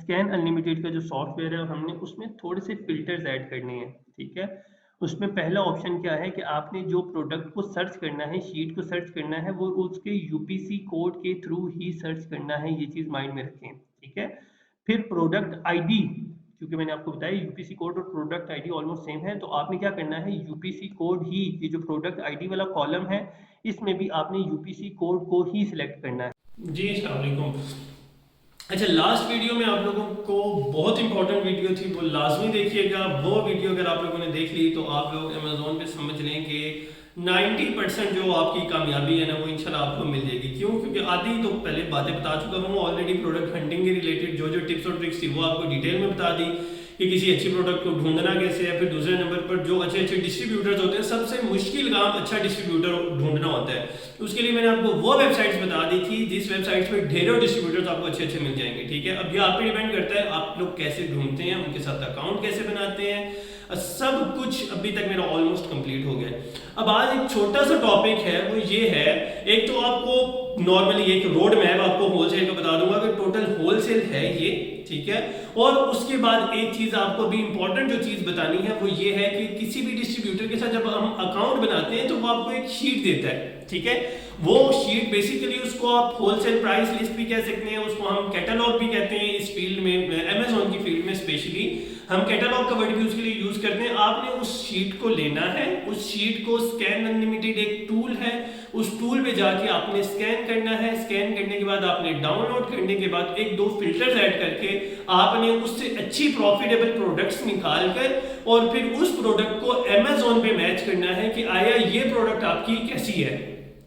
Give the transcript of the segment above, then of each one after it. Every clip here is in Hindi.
स्कैन अनलिमिटेड का जो सॉफ्टवेयर है हमने उसमें थोड़े से फिल्टर्स ऐड करने हैं, ठीक है। उसमें पहला ऑप्शन क्या है कि आपने जो प्रोडक्ट को सर्च करना है, शीट को सर्च करना है, वो उसके यूपीसी कोड के थ्रू ही सर्च करना है, ये चीज़ माइंड में रखें, ठीक है। फिर प्रोडक्ट आईडी, क्योंकि मैंने आपको बताया यूपीसी कोड और प्रोडक्ट आईडी ऑलमोस्ट सेम है, तो आपने क्या करना है, यूपीसी कोड ही, ये जो प्रोडक्ट आईडी वाला कॉलम है इसमें भी आपने यूपीसी कोड को ही सिलेक्ट करना है। जी अस्सलाम वालेकुम। अच्छा, लास्ट वीडियो में आप लोगों को बहुत इंपॉर्टेंट वीडियो थी, वो लाजमी देखिएगा। वो वीडियो अगर आप लोगों ने देख ली तो आप लोग अमेजोन पे समझ लें कि 90% जो आपकी कामयाबी है ना वो इंशाल्लाह आपको मिल जाएगी। क्यों? क्योंकि आधी तो पहले बातें बता चुका हूँ ऑलरेडी, प्रोडक्ट हंटिंग के रिलेटेड जो जो टिप्स और ट्रिक्स थी वो आपको डिटेल में बता दी कि किसी अच्छी प्रोडक्ट को ढूंढना कैसे है। फिर दूसरे नंबर पर जो अच्छे अच्छे डिस्ट्रीब्यूटर्स होते हैं, सबसे मुश्किल काम अच्छा डिस्ट्रीब्यूटर ढूंढना होता है। तो उसके लिए मैंने आपको वो वेबसाइट्स बता दी थी जिस वेबसाइट्स पर ढेरों डिस्ट्रीब्यूटर्स आपको अच्छे अच्छे मिल जाएंगे, ठीक है। अब ये आप पे डिपेंड करता है आप लोग कैसे ढूंढते हैं, उनके साथ अकाउंट कैसे बनाते हैं, सब कुछ अभी तक मेरा ऑलमोस्ट कंप्लीट हो गया। अब आज एक छोटा सा टॉपिक है, वो ये है, एक तो आपको नॉर्मली एक रोड मैप आपको होलसेल का बता दूंगा कि टोटल होलसेल है ये, ठीक है। और उसके बाद एक चीज आपको भी इंपॉर्टेंट जो चीज बतानी है वो ये है कि किसी भी डिस्ट्रीब्यूटर के साथ जब हम अकाउंट बनाते हैं तो वो आपको एक शीट देता है, ठीक है। वो शीट बेसिकली उसको आप होलसेल प्राइस लिस्ट भी कह सकते हैं, उसको हम कैटलॉग भी कहते हैं इस फील्ड में, अमेजोन की फील्ड में स्पेशली हम कैटलॉग का वर्ड भी उसके लिए यूज करते हैं। आपने उस शीट को लेना है, उस शीट को स्कैन अनलिमिटेड एक टूल है, उस टूल पे जाके आपने स्कैन करना है। स्कैन करने के बाद आपने डाउनलोड करने के बाद एक दो फिल्टर्स ऐड करके आपने उससे अच्छी प्रॉफिटेबल प्रोडक्ट्स निकाल कर और फिर उस प्रोडक्ट को अमेजोन पे मैच करना है कि आया ये प्रोडक्ट आपकी कैसी है,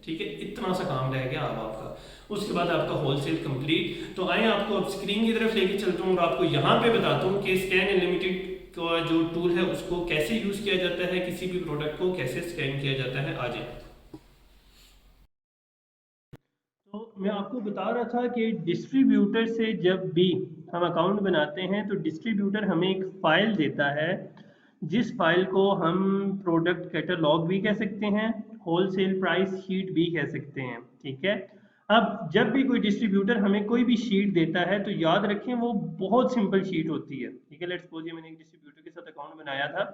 ठीक है। इतना सा काम रह गया अब आपका, उसके बाद आपका होलसेल कंप्लीट। तो आए आपको अब स्क्रीन की तरफ लेके चलता हूँ और आपको यहाँ पे बताता हूँ कि स्कैन अनलिमिटेड का जो टूल है उसको कैसे यूज किया जाता है, किसी भी प्रोडक्ट को कैसे स्कैन किया जाता है। आ जाए, तो मैं आपको बता रहा था कि डिस्ट्रीब्यूटर से जब भी हम अकाउंट बनाते हैं तो डिस्ट्रीब्यूटर हमें एक फाइल देता है, जिस फाइल को हम प्रोडक्ट कैटलॉग भी कह सकते हैं, होलसेल प्राइस शीट भी कह सकते हैं, ठीक है। अब जब भी कोई डिस्ट्रीब्यूटर हमें कोई भी शीट देता है तो याद रखें वो बहुत सिंपल शीट होती है, ठीक है। लेट्स सपोज ये मैंने एक डिस्ट्रीब्यूटर के साथ अकाउंट बनाया था,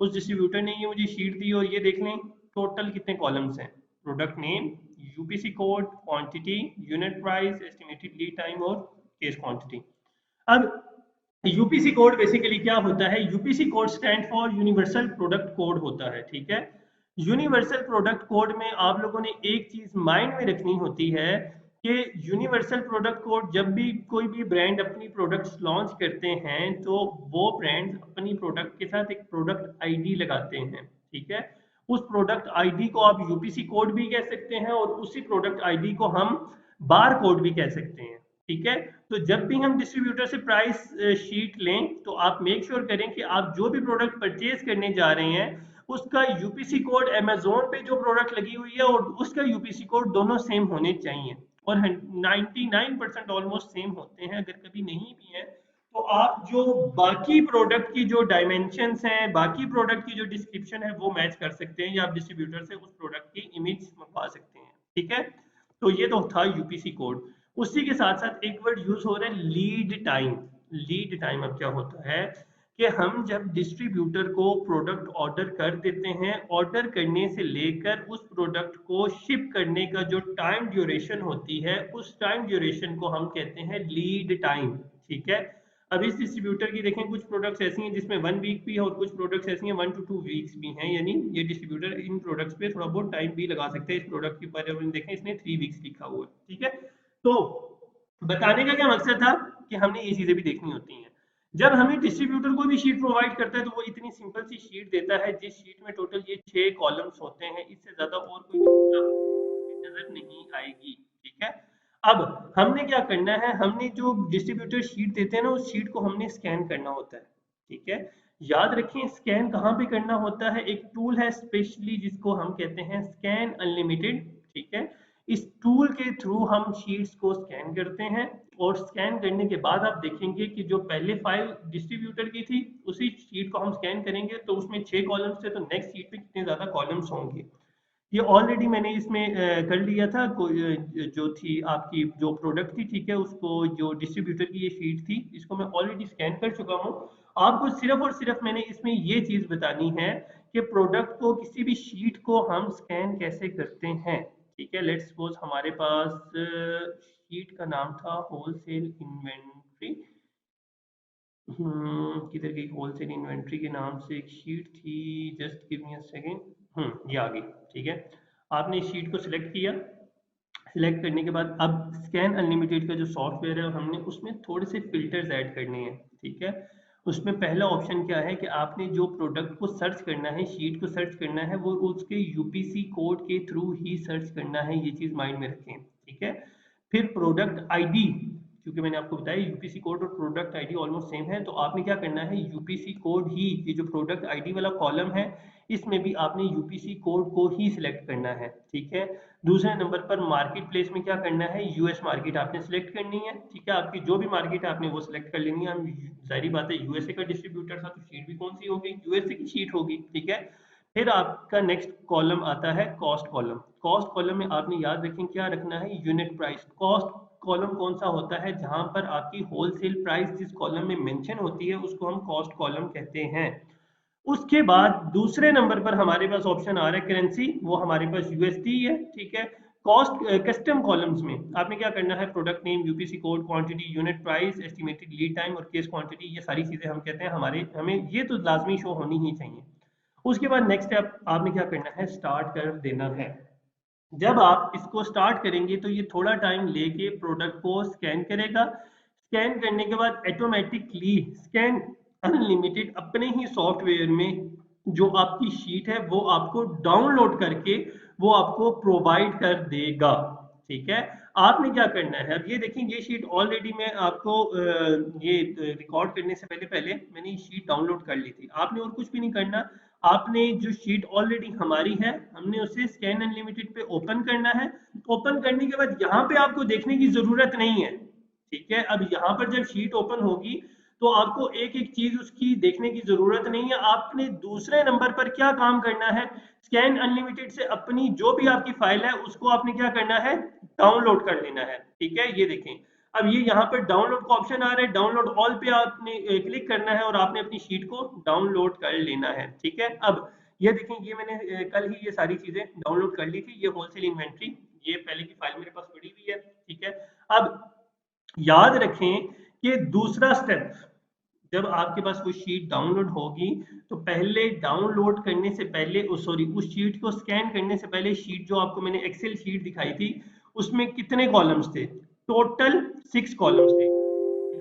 उस डिस्ट्रीब्यूटर ने ये मुझे शीट दी और ये देख लें टोटल कितने कॉलम्स हैं, product name, UPC code, quantity, unit price, estimated lead time और केस क्वांटिटी। अब यूपीसी कोड बेसिकली क्या होता है, UPC code stand for universal product code होता है, ठीक है। यूनिवर्सल प्रोडक्ट कोड में आप लोगों ने एक चीज माइंड में रखनी होती है कि यूनिवर्सल प्रोडक्ट कोड, जब भी कोई भी ब्रांड अपनी प्रोडक्ट्स लॉन्च करते हैं तो वो ब्रांड अपनी प्रोडक्ट के साथ एक प्रोडक्ट आईडी लगाते हैं, ठीक है। उस प्रोडक्ट आईडी को आप यूपीसी कोड भी कह सकते हैं और उसी प्रोडक्ट आईडी को हम बार कोड भी कह सकते हैं, ठीक है। तो जब भी हम डिस्ट्रीब्यूटर से प्राइस शीट लें तो आप मेक श्योर करें कि आप जो भी प्रोडक्ट परचेज करने जा रहे हैं उसका यूपीसी कोड अमेजोन पे जो प्रोडक्ट लगी हुई है और उसका यूपीसी कोड दोनों सेम होने चाहिए, और 99% ऑलमोस्ट सेम होते हैं। अगर कभी नहीं भी है तो आप जो बाकी प्रोडक्ट की जो डायमेंशंस हैं, बाकी प्रोडक्ट की जो डिस्क्रिप्शन है वो मैच कर सकते हैं, या आप डिस्ट्रीब्यूटर से उस प्रोडक्ट की इमेज मंगवा सकते हैं, ठीक है। तो ये तो था यूपीसी कोड। उसी के साथ साथ एक वर्ड यूज हो रहा है लीड टाइम। लीड टाइम अब क्या होता है कि हम जब डिस्ट्रीब्यूटर को प्रोडक्ट ऑर्डर कर देते हैं, ऑर्डर करने से लेकर उस प्रोडक्ट को शिप करने का जो टाइम ड्यूरेशन होती है, उस टाइम ड्यूरेशन को हम कहते हैं लीड टाइम, ठीक है। अब इस डिस्ट्रीब्यूटर की देखें, कुछ प्रोडक्ट्स ऐसी हैं जिसमें 1 वीक भी है और कुछ प्रोडक्ट्स ऐसी हैं 1 to 2 वीक्स भी हैं, यानी ये डिस्ट्रीब्यूटर इन प्रोडक्ट्स पे थोड़ा बहुत टाइम भी लगा सकते हैं। इस प्रोडक्ट के ऊपर देखें इसने 3 वीक्स लिखा हुआ है, ठीक है। तो बताने का क्या मकसद था कि हमने ये चीजें भी देखनी होती हैं। जब हमें डिस्ट्रीब्यूटर कोई भी शीट प्रोवाइड करता है तो वो इतनी सिंपल सी शीट देता है जिस शीट में टोटल ये 6 कॉलम्स होते हैं, इससे ज्यादा और कोई भी नजर नहीं आएगी, ठीक है। अब हमने क्या करना है, हमने जो डिस्ट्रीब्यूटर शीट देते हैं ना उस शीट को हमने स्कैन करना होता है, ठीक है। याद रखें स्कैन कहाँ पे करना होता है, एक टूल है स्पेशली जिसको हम कहते हैं स्कैन अनलिमिटेड, ठीक है। इस टूल के थ्रू हम शीट्स को स्कैन करते हैं और स्कैन करने के बाद आप देखेंगे कि जो पहले फाइल डिस्ट्रीब्यूटर की थी उसी शीट को हम स्कैन करेंगे तो उसमें 6 कॉलम्स थे, तो नेक्स्ट शीट पे कितने ज्यादा कॉलम्स होंगे। ये ऑलरेडी मैंने इसमें कर लिया था, जो थी आपकी जो प्रोडक्ट थी, ठीक है, उसको जो डिस्ट्रीब्यूटर की ये शीट थी इसको मैं ऑलरेडी स्कैन कर चुका हूँ। आपको सिर्फ और सिर्फ मैंने इसमें ये चीज़ बतानी है कि प्रोडक्ट को, किसी भी शीट को हम स्कैन कैसे करते हैं। ठीक है, लेट्स सपोज हमारे पास शीट का नाम था होलसेल इन्वेंट्री। किधर गई होलसेल इन्वेंट्री के नाम से एक शीट थी, just give me a second. ये आ गई। ठीक है, आपने इस शीट को सिलेक्ट किया। सिलेक्ट करने के बाद अब स्कैन अनलिमिटेड का जो सॉफ्टवेयर है हमने उसमें थोड़े से फिल्टर्स ऐड करने हैं। ठीक है, उसमें पहला ऑप्शन क्या है कि आपने जो प्रोडक्ट को सर्च करना है, शीट को सर्च करना है, वो उसके यूपीसी कोड के थ्रू ही सर्च करना है, ये चीज़ माइंड में रखें। ठीक है, फिर प्रोडक्ट आईडी, क्योंकि मैंने आपको बताया यूपीसी कोड और प्रोडक्ट आईडी ऑलमोस्ट सेम है, तो आपने क्या करना है, यूपीसी कोड ही, ये जो प्रोडक्ट आईडी वाला कॉलम है इसमें भी आपने यूपीसी कोड को ही सिलेक्ट करना है। ठीक है, दूसरे नंबर पर मार्केट प्लेस में क्या करना है, यूएस मार्केट आपने सिलेक्ट करनी है। ठीक है, आपकी जो भी मार्केट है आपने वो सिलेक्ट कर लेनी है। हम जाहिर बात है यूएसए का डिस्ट्रीब्यूटर था तो शीट भी कौन सी होगी, यूएसए की शीट होगी। ठीक है, फिर आपका नेक्स्ट कॉलम आता है कॉस्ट कॉलम। कॉस्ट कॉलम में आपने याद रखें क्या रखना है, यूनिट प्राइस। कॉस्ट कॉलम कौन सा होता है, जहां पर आपकी होलसेल प्राइस जिस कॉलम में मेंशन होती है उसको हम कॉस्ट कॉलम कहते हैं। उसके बाद दूसरे नंबर पर हमारे पास ऑप्शन आ रहा है करेंसी, वो हमारे पास यूएसडी है। ठीक है, कॉस्ट कस्टम कॉलम्स में आपने क्या करना है, product name, UPC code, quantity, unit price, estimated lead time और केस क्वांटिटी, ये सारी चीजें हम कहते हैं हमारे, हमें ये तो लाजमी शो होनी ही चाहिए। उसके बाद नेक्स्ट स्टेप आपने क्या करना है, स्टार्ट कर देना है। जब आप इसको स्टार्ट करेंगे तो ये थोड़ा टाइम लेके प्रोडक्ट को स्कैन करेगा। स्कैन करने के बाद ऑटोमेटिकली स्कैन अनलिमिटेड अपने ही सॉफ्टवेयर में जो आपकी शीट है वो आपको डाउनलोड करके वो आपको प्रोवाइड कर देगा। ठीक है, आपने क्या करना है, अब ये देखें, ये शीट ऑलरेडी मैं आपको ये रिकॉर्ड करने से पहले पहले मैंने ये शीट डाउनलोड कर ली थी। आपने और कुछ भी नहीं करना, आपने जो शीट ऑलरेडी हमारी है हमने उसे स्कैन अनलिमिटेड पे ओपन करना है। ओपन करने के बाद यहाँ पे आपको देखने की जरूरत नहीं है। ठीक है, अब यहाँ पर जब शीट ओपन होगी तो आपको एक एक चीज उसकी देखने की जरूरत नहीं है। आपने दूसरे नंबर पर क्या काम करना है, स्कैन अनलिमिटेड से अपनी जो भी आपकी फाइल है उसको आपने क्या करना है, डाउनलोड कर लेना है। ठीक है, ये देखें, अब ये यहाँ पर डाउनलोड का ऑप्शन आ रहा है, डाउनलोड ऑल पे आपने क्लिक करना है और आपने अपनी शीट को डाउनलोड कर लेना है। ठीक है, अब ये देखें, ये मैंने कल ही ये सारी चीजें डाउनलोड कर ली थी, ये होलसेल इन्वेंट्री, ये पहले की फाइल मेरे पास पड़ी हुई है। ठीक है, अब याद रखें कि दूसरा स्टेप, जब आपके पास वो शीट डाउनलोड होगी तो पहले डाउनलोड करने से पहले, सॉरी, उस शीट को स्कैन करने से पहले, शीट जो आपको मैंने एक्सेल शीट दिखाई थी उसमें कितने कॉलम्स थे, टोटल 6 कॉलम्स थे।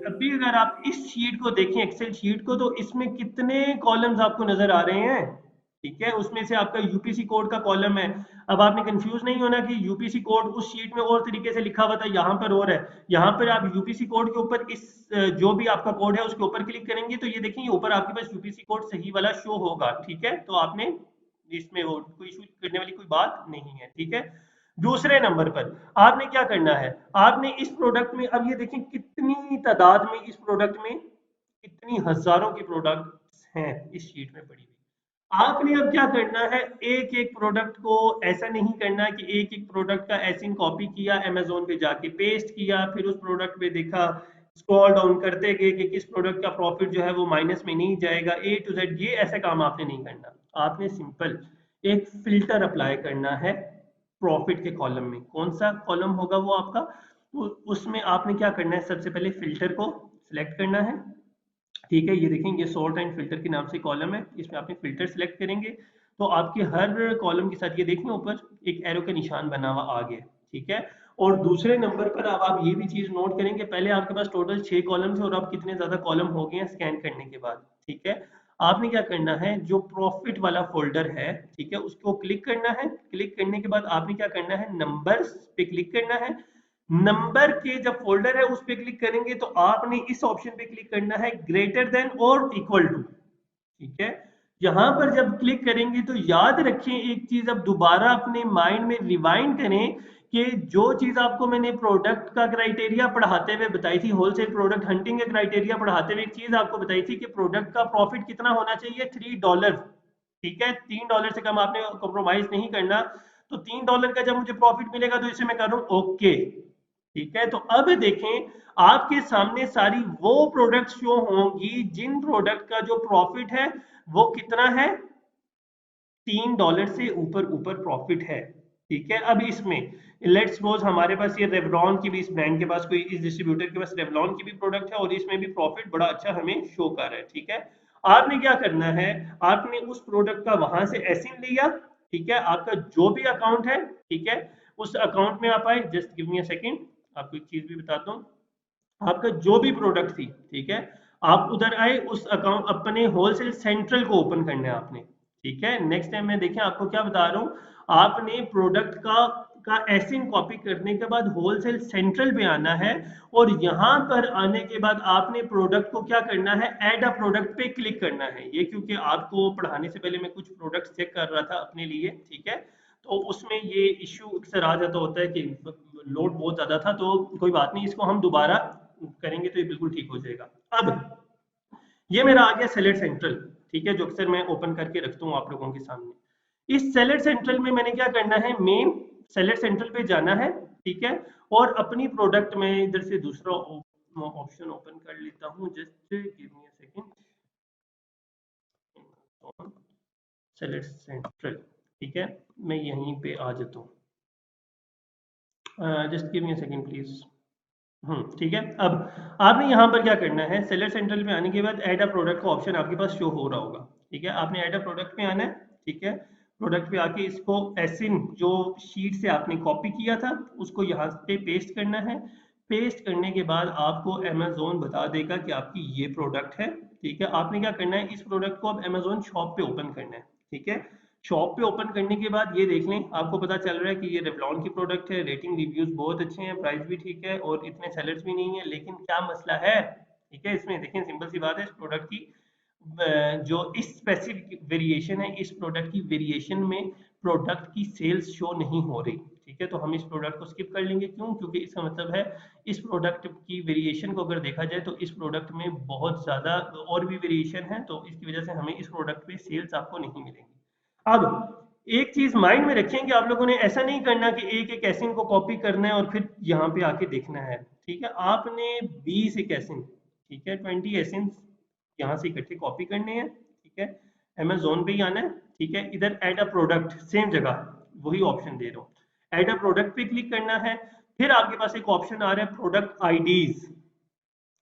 अभी अगर आप इस शीट को देखें, एक्सेल शीट को, तो इसमें कितने कॉलम्स आपको नजर आ रहे हैं। ठीक है, उसमें से आपका यूपीसी कोड का कॉलम है। अब आपने कंफ्यूज नहीं होना कि यूपीसी कोड उस शीट में और तरीके से लिखा हुआ था, यहाँ पर और है। यहाँ पर आप यूपीसी कोड के ऊपर इस जो भी आपका कोड है उसके ऊपर क्लिक करेंगे तो ये देखेंगे ऊपर आपके पास यूपीसी कोड सही वाला शो होगा। ठीक है, तो आपने इसमें वो कोई इशू करने वाली कोई बात नहीं है। ठीक है, दूसरे नंबर पर आपने क्या करना है, आपने इस प्रोडक्ट में, अब ये देखें कितनी तादाद में इस प्रोडक्ट में कितनी हजारों की प्रोडक्ट्स हैं इस शीट में पड़ी हुई। आपने अब क्या करना है, एक एक प्रोडक्ट को ऐसा नहीं करना कि एक एक प्रोडक्ट का ऐसे कॉपी किया, अमेजोन पे जाके पेस्ट किया, फिर उस प्रोडक्ट पे देखा, स्क्रॉल डाउन करते गए कि किस प्रोडक्ट का प्रॉफिट जो है वो माइनस में नहीं जाएगा, ए टू जेड, ये ऐसा काम आपने नहीं करना। आपने सिंपल एक फिल्टर अप्लाई करना है प्रॉफिट के कॉलम में। कौन सा कॉलम होगा वो आपका, उसमें आपने क्या करना है, सबसे पहले फिल्टर को सिलेक्ट करना है। ठीक है, ये देखेंगे सॉर्ट एंड फिल्टर के नाम से कॉलम है, इसमें आपने फिल्टर सेलेक्ट करेंगे तो आपके हर कॉलम के साथ ये देखें ऊपर एक एरो का निशान बना हुआ आ गया। ठीक है, और दूसरे नंबर पर अब आप ये भी चीज नोट करेंगे, पहले आपके पास टोटल 6 कॉलम थे और अब कितने ज्यादा कॉलम हो गए हैं स्कैन करने के बाद। ठीक है, आपने क्या करना है, जो प्रॉफिट वाला फोल्डर है, ठीक है, उसको क्लिक करना है। क्लिक करने के बाद आपने क्या करना है, नंबर्स पे क्लिक करना है। नंबर के जब फोल्डर है उस पर क्लिक करेंगे तो आपने इस ऑप्शन पे क्लिक करना है ग्रेटर देन और इक्वल टू। ठीक है, यहां पर जब क्लिक करेंगे तो याद रखें एक चीज, अब दोबारा अपने माइंड में रिवाइंड करें कि जो चीज आपको मैंने प्रोडक्ट का क्राइटेरिया पढ़ाते हुए बताई थी, होलसेल प्रोडक्ट हंटिंग का क्राइटेरिया पढ़ाते हुए एक चीज आपको बताई थी कि प्रोडक्ट का प्रॉफिट कितना होना चाहिए, $3। ठीक है, $3 से कम आपने कॉम्प्रोमाइज नहीं करना। तो $3 का जब मुझे प्रॉफिट मिलेगा तो इसे मैं कर रहा हूँ ओके, ठीक है। तो अब देखें आपके सामने सारी वो प्रोडक्ट शो होंगी जिन प्रोडक्ट का जो प्रॉफिट है वो कितना है, $3 से ऊपर ऊपर प्रॉफिट है, ठीक है। अब इसमें लेट्स सपोज हमारे पास ये रेवलॉन की भी, इस ब्रांड के पास कोई, इस डिस्ट्रीब्यूटर के पास रेवलॉन की भी प्रोडक्ट है और इसमें भी प्रॉफिट बड़ा अच्छा हमें शो कर रहा है, ठीक है। आपने क्या करना है, आपने उस प्रोडक्ट का वहां से एसिन लिया, ठीक है, आपका जो भी अकाउंट है, ठीक है, उस अकाउंट में आप आए, just give me a second, आपको एक चीज भी बताता हूँ, आपका जो भी प्रोडक्ट थी, ठीक है, आप उधर आए, उस अकाउंट अपने होलसेल सेंट्रल को ओपन करना है आपने, ठीक है। नेक्स्ट टाइम में देखें आपको क्या बता रहा हूँ, आपने प्रोडक्ट का एसिन कॉपी करने के बाद होलसेल सेंट्रल पे आना है और यहाँ पर आने के बाद आपने प्रोडक्ट को क्या करना है, ऐड अ प्रोडक्ट पे क्लिक करना है। ये क्योंकि आपको पढ़ाने से पहले मैं कुछ प्रोडक्ट चेक कर रहा था अपने लिए, ठीक है, तो उसमें ये इश्यू अक्सर आ जाता होता है कि लोड बहुत ज्यादा था, तो कोई बात नहीं, इसको हम दोबारा करेंगे तो ये बिल्कुल ठीक हो जाएगा। अब ये मेरा आ गया सेलेक्ट सेंट्रल, ठीक है, जो अक्सर मैं ओपन करके रखता हूँ आप लोगों के सामने। इस सेलेक्ट सेंट्रल में मैंने क्या करना है, मेन सेलेक्ट सेंट्रल पे जाना है, ठीक है, और अपनी प्रोडक्ट में इधर से दूसरा ऑप्शन ओपन कर लेता हूँ, just give me a second, select central, ठीक है, मैं यहीं पे आ जाता हूँ, just give me a second please. ठीक है। अब आपने यहाँ पर क्या करना है, सेलर सेंट्रल में आने के बाद ऐड अ प्रोडक्ट का ऑप्शन आपके पास शो हो रहा होगा, ठीक है, आपने ऐड अ प्रोडक्ट पे आना है, ठीक है, प्रोडक्ट पे आके इसको एसिन जो शीट से आपने कॉपी किया था उसको यहाँ पे पेस्ट करना है। पेस्ट करने के बाद आपको अमेजोन बता देगा कि आपकी ये प्रोडक्ट है, ठीक है। आपने क्या करना है, इस प्रोडक्ट को अब अमेजोन शॉप पे ओपन करना है, ठीक है। शॉप पे ओपन करने के बाद ये देख लें, आपको पता चल रहा है कि ये रेवलॉन की प्रोडक्ट है, रेटिंग रिव्यूज बहुत अच्छे हैं, प्राइस भी ठीक है और इतने सेलर्स भी नहीं है, लेकिन क्या मसला है, ठीक है, इसमें देखें सिंपल सी बात है, इस प्रोडक्ट की जो इस स्पेसिफिक वेरिएशन है, इस प्रोडक्ट की वेरिएशन में प्रोडक्ट की सेल्स शो नहीं हो रही, ठीक है। तो हम इस प्रोडक्ट को स्किप कर लेंगे, क्यों, क्योंकि इसका मतलब है इस प्रोडक्ट की वेरिएशन को अगर देखा जाए तो इस प्रोडक्ट में बहुत ज़्यादा और भी वेरिएशन है, तो इसकी वजह से हमें इस प्रोडक्ट पे सेल्स आपको नहीं मिलेंगी। अब एक चीज माइंड में रखें कि आप लोगों ने ऐसा नहीं करना कि एक एक एसिन को कॉपी करना है और फिर यहाँ पे आके देखना है, ठीक है। आपने 20 एक एसिन, ठीक है, 20 एसिन यहाँ से इकट्ठे कॉपी करने हैं, ठीक है, अमेजोन पे ही आना है, ठीक है, इधर ऐड अ प्रोडक्ट सेम जगह वही ऑप्शन दे रहा हूँ, ऐड अ प्रोडक्ट पे क्लिक करना है। फिर आपके पास एक ऑप्शन आ रहा है प्रोडक्ट आईडीज,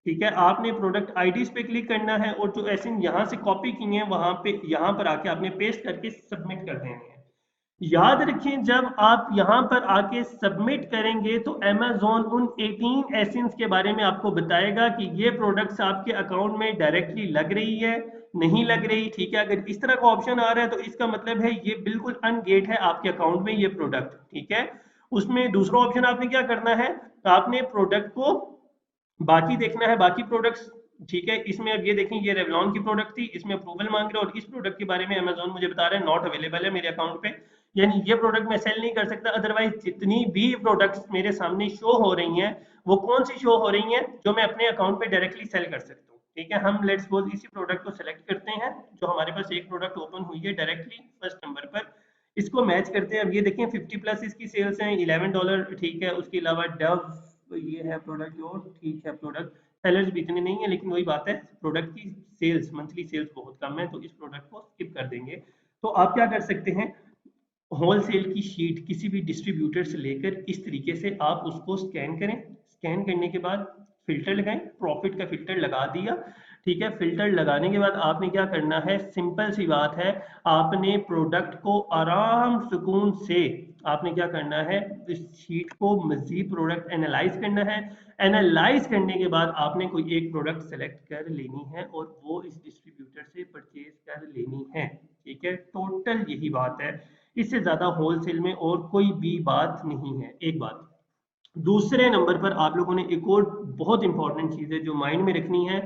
ठीक है, आपने प्रोडक्ट आईडीज पे क्लिक करना है और जो एसिन यहाँ से कॉपी किए हैं वहां पे, यहाँ पर आके आपने पेस्ट करके सबमिट कर देने हैं। याद रखें जब आप यहाँ पर आके सबमिट करेंगे तो Amazon उन 18 एसेंस के बारे में आपको बताएगा कि ये प्रोडक्ट्स आपके अकाउंट में डायरेक्टली लग रही है, नहीं लग रही, ठीक है। अगर इस तरह का ऑप्शन आ रहा है तो इसका मतलब है ये बिल्कुल अनगेट है आपके अकाउंट में ये प्रोडक्ट, ठीक है। उसमें दूसरा ऑप्शन आपने क्या करना है, आपने प्रोडक्ट को बाकी देखना है, बाकी प्रोडक्ट्स, ठीक है। इसमें अब ये देखें, ये रेवलॉन की प्रोडक्ट थी, इसमें अप्रूवल मांग रहे हैं और इस प्रोडक्ट के बारे में अमेजोन मुझे बता रहे हैं नॉट अवेलेबल है मेरे अकाउंट पे, यानी ये प्रोडक्ट मैं सेल नहीं कर सकता। अदरवाइज जितनी भी प्रोडक्ट्स मेरे सामने शो हो रही हैं वो कौन सी शो हो रही हैं, जो मैं अपने अकाउंट पे डायरेक्टली सेल कर सकता हूँ, ठीक है। हम लेट्स सपोज इसी प्रोडक्ट को सेलेक्ट करते हैं, जो हमारे पास एक प्रोडक्ट ओपन हुई है डायरेक्टली फर्स्ट नंबर पर, इसको मैच करते हैं। अब ये देखें 50+ इसकी सेल्स हैं, $11, ठीक है। उसके अलावा डव ये है प्रोडक्ट और ठीक है, प्रोडक्ट सेलर्स भी इतने नहीं है, लेकिन वही बात है प्रोडक्ट की सेल्स, मंथली सेल्स बहुत कम है, तो इस प्रोडक्ट को स्किप कर देंगे। तो आप क्या कर सकते हैं, होलसेल की शीट किसी भी डिस्ट्रीब्यूटर से लेकर इस तरीके से आप उसको स्कैन करें, स्कैन करने के बाद फिल्टर लगाएं, प्रॉफिट का फिल्टर लगा दिया, ठीक है। फिल्टर लगाने के बाद आपने क्या करना है, सिंपल सी बात है, आपने प्रोडक्ट को आराम सुकून से आपने क्या करना है, इस शीट को मजीद प्रोडक्ट एनालाइज करना है। एनालाइज करने के बाद आपने कोई एक प्रोडक्ट सेलेक्ट कर लेनी है और वो इस डिस्ट्रीब्यूटर से परचेज कर लेनी है, ठीक है। टोटल यही बात है, इससे ज्यादा होलसेल में और कोई भी बात नहीं है। एक बात, दूसरे नंबर पर आप लोगों ने एक और बहुत इंपॉर्टेंट चीज है जो माइंड में रखनी है,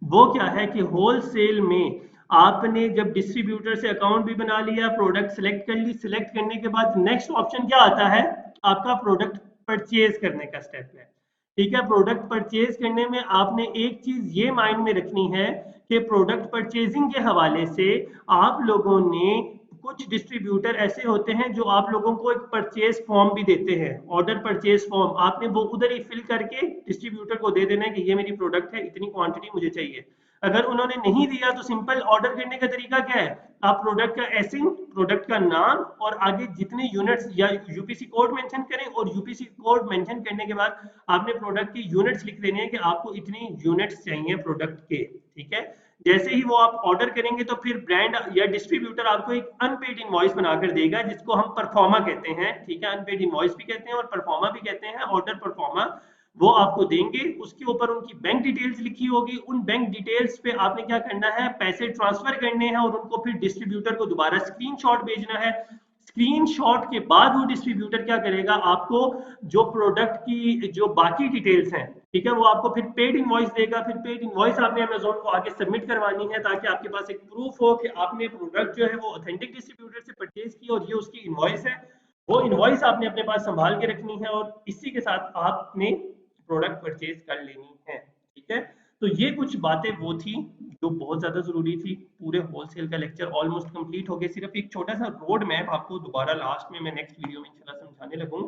वो क्या है कि होलसेल में आपने जब डिस्ट्रीब्यूटर से अकाउंट भी बना लिया, प्रोडक्ट सेलेक्ट कर ली, सेलेक्ट करने के बाद नेक्स्ट ऑप्शन क्या आता है, आपका प्रोडक्ट परचेज करने का स्टेप है, ठीक है। प्रोडक्ट परचेज करने में आपने एक चीज ये माइंड में रखनी है कि प्रोडक्ट परचेजिंग के हवाले से आप लोगों ने कुछ डिस्ट्रीब्यूटर ऐसे होते हैं जो आप लोगों को एक परचेज फॉर्म भी देते हैं, ऑर्डर परचेज फॉर्म, आपने वो उधर ही फिल करके डिस्ट्रीब्यूटर को दे देना है कि ये मेरी प्रोडक्ट है, इतनी क्वांटिटी मुझे चाहिए। अगर उन्होंने नहीं दिया तो सिंपल ऑर्डर करने का तरीका क्या है, आप प्रोडक्ट का एसिंग, प्रोडक्ट का नाम और आगे जितने यूनिट्स या यूपीसी कोड मेंशन करें, और यूपीसी कोड मेंशन करने के बाद आपने प्रोडक्ट की यूनिट्स लिख देने हैं कि आपको इतनी यूनिट्स चाहिए प्रोडक्ट के, ठीक है। जैसे ही वो आप ऑर्डर करेंगे तो फिर ब्रांड या डिस्ट्रीब्यूटर आपको एक अनपेड इनवॉइस बनाकर देगा, जिसको हम परफॉर्मा कहते हैं, ठीक है। अनपेड इनवॉइस भी कहते हैं और परफॉर्मा भी कहते हैं, ऑर्डर परफॉर्मा। वो आपको देंगे, उसके ऊपर उनकी बैंक डिटेल्स लिखी होगी, उन बैंक डिटेल्स पे आपने क्या करना है, पैसे ट्रांसफर करने हैं और उनको फिर डिस्ट्रीब्यूटर को दोबारा स्क्रीनशॉट भेजना है। स्क्रीनशॉट के बाद वो डिस्ट्रीब्यूटर क्या करेगा, आपको जो प्रोडक्ट की जो बाकी डिटेल्स हैं, ठीक है, वो आपको फिर पेड इनवॉइस देगा। फिर पेड इनवॉइस आपने अमेज़न को आगे सबमिट करवानी है, ताकि आपके पास एक प्रूफ हो कि आपने प्रोडक्ट जो है वो ऑथेंटिक डिस्ट्रीब्यूटर से परचेज की और ये उसकी इनवॉइस है। वो इनवॉइस आपने अपने पास संभाल के रखनी है और इसी के साथ आपने प्रोडक्ट परचेज कर लेनी है, ठीक है। तो ये कुछ बातें वो थी जो बहुत ज़्यादा ज़रूरी थी। पूरे होलसेल का लेक्चर ऑलमोस्ट कंप्लीट हो गया, सिर्फ एक छोटा सा रोड मैप आपको दोबारा लास्ट में मैं नेक्स्ट वीडियो में इंशाल्लाह समझाने लगूँ